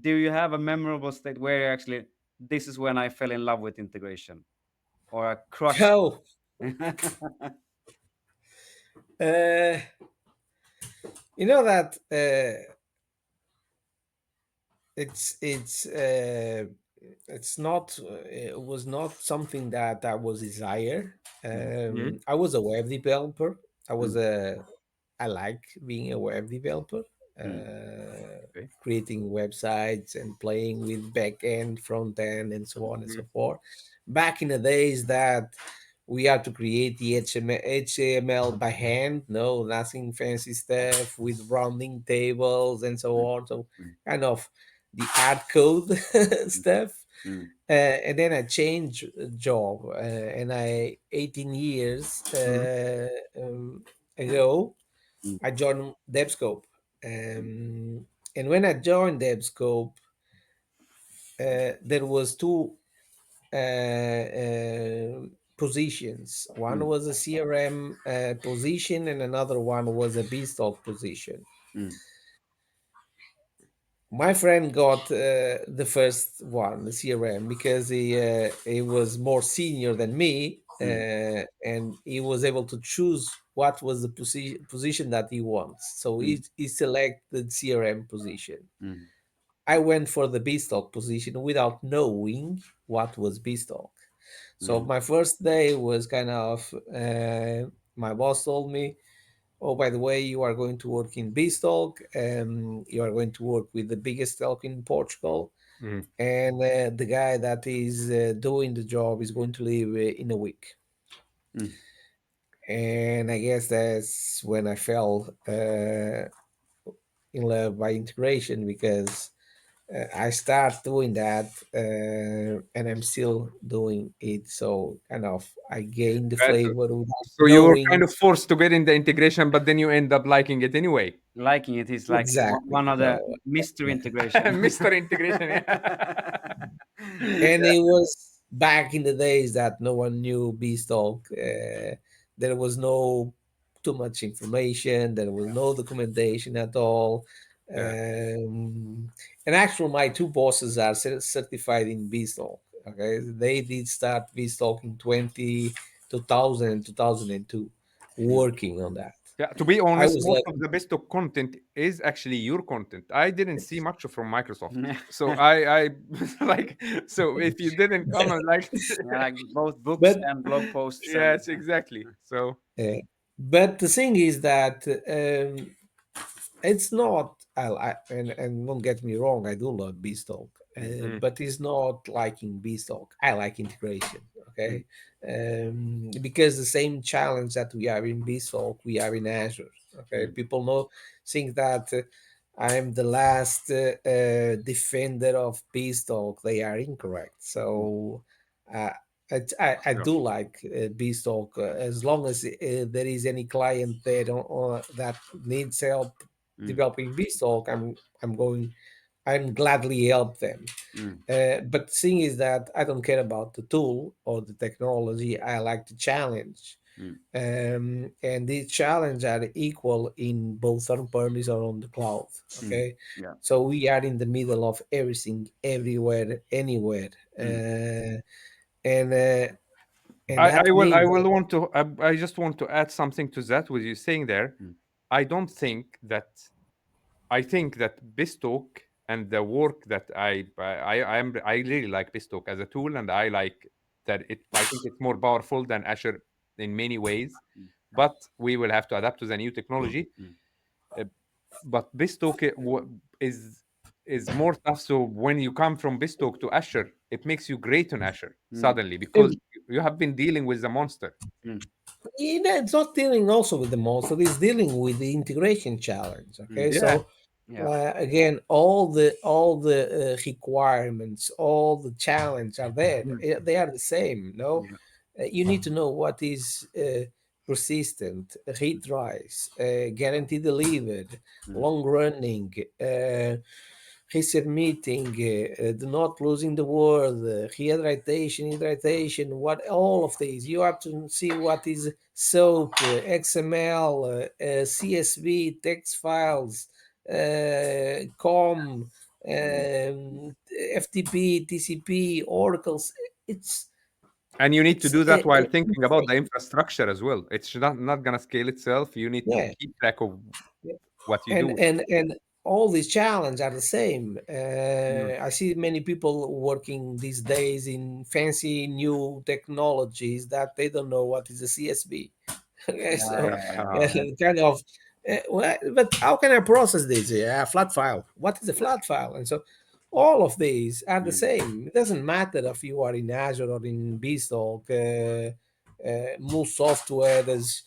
do you have a memorable state where actually this is when I fell in love with integration or a crush? Oh, uh, you know that it's it's uh, it's not it was not something that I was desire. Mm, I was a web developer. I was mm, a I like being a web developer, mm. uh, Okay. creating websites and playing with back end, front end, and so on and so Mm, forth. Back in the days that we had to create the HTML by hand, no, nothing fancy stuff with rounding tables and so mm, on. So mm, kind of the hard code mm, stuff. mm, And then I changed job, and I 18 years mm, ago mm, I joined DevScope. mm, And when I joined DevScope, there was two positions. One mm, was a CRM position, and another one was a BizTalk position. mm, My friend got the first one, the CRM, because he was more senior than me, mm, and he was able to choose what was the position that he wants. So mm, he selected CRM position. mm, I went for the Beanstalk position without knowing what was Beanstalk. So mm, my first day was kind of my boss told me, "Oh, by the way, you are going to work in Beanstalk. You are going to work with the biggest telco in Portugal, Mm. and the guy that is doing the job is going to leave in a week." mm. And I guess that's when I fell in love by integration, because I start doing that, and I'm still doing it. So kind of I gain the Right. flavor without So you were kind knowing of forced to get in the integration, but then you end up liking it anyway. Liking it is like exactly. one of the So, mystery integration. Mr. Integration. Yeah. and it was back in the days that no one knew Beanstalk. There was no too much information. There was no documentation at all. Yeah. And actually, my two bosses are certified in Beanstalk. Okay, they did start Beanstalk in 2000 and 2002, Mm. working on that. Yeah, to be I honest, was most like, of the best of content is actually your content. I didn't see much from Microsoft. Yeah, So I like, so if you didn't come and like like both books but and blog posts and yes, exactly. So uh, but the thing is that it's not and don't get me wrong, I do love Beanstalk, mm, but it's not liking Beanstalk. I like integration. mm, Okay, because the same challenge that we have in Beanstalk we have in Azure. Okay, mm, people know think that I'm the last defender of Beanstalk. They are incorrect. mm, So uh, I yeah. do like Beanstalk, as long as there is any client there that needs help mm, developing Beanstalk. I'm gladly help them. mm, But the thing is that I don't care about the tool or the technology. I like the challenge. mm, And these challenges are equal in both on-premise or on the cloud. mm. Okay, Yeah. so we are in the middle of everything, everywhere, anywhere, Mm, and I that will means that, want to I just want to add something to that with you saying there. mm, I don't think that I think that BizTalk and the work that I really like BizTalk as a tool, and I like that it. I think it's more powerful than Azure in many ways, mm, but we will have to adapt to the new technology. mm, Uh, but BizTalk is more tough. So when you come from BizTalk to Azure, it makes you great on Azure mm, suddenly because you have been dealing with the monster. mm, it's not dealing also with the monster, it's dealing with the integration challenge. Okay, mm. Yeah, so Yeah. again, all the requirements, all the challenge are there. Mm, They are the same. No, yeah. you need to know what is persistent, retries, guaranteed delivered, Mm, long running, resubmitting, the not losing the word, rehydration, hydration, what all of these. You have to see what is SOAP, XML, CSV, text files, COM, mm, FTP, TCP, Oracles. It's And you need to it's do that while thinking about insane. the infrastructure as well. It's not gonna scale itself. You need to Yeah, keep track of yeah. what you and do. and and all these challenges are the same. mm, I see many people working these days in fancy new technologies that they don't know what is a CSV. Okay, yeah, so yeah, yeah, yeah, yeah, kind of. But how can I process this? Yeah, a flat file. What is a flat file? And so all of these are the mm, same. It doesn't matter if you are in Azure or in BizTalk, Move Software, there's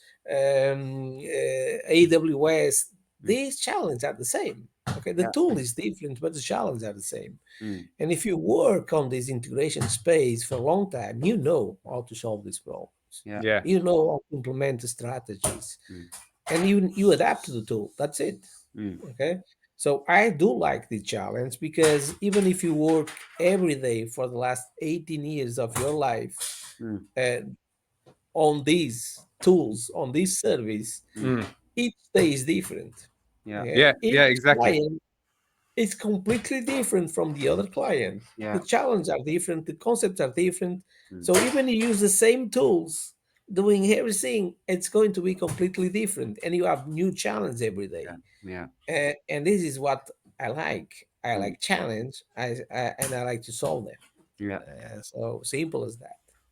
AWS. mm, These challenges are the same. Okay, the yeah, tool is different, but the challenges are the same. mm, And if you work on this integration space for a long time, you know how to solve these problems. yeah, Yeah. You know how to implement the strategies, mm, and you adapt to the tool. That's it. mm, Okay. So I do like the challenge because even if you work every day for the last 18 years of your life mm, uh, on these tools, on this service, mm, Mm. each day is different. yeah, Okay? Yeah, yeah, Each exactly. client is completely different from the other client. The yeah, challenges are different, the concepts are different. mm, So even you use the same tools, doing everything, it's going to be completely different, and you have new challenge every yeah, day. yeah, And this is what I like. I mm, like challenge, and I like to solve them. yeah. So simple as that.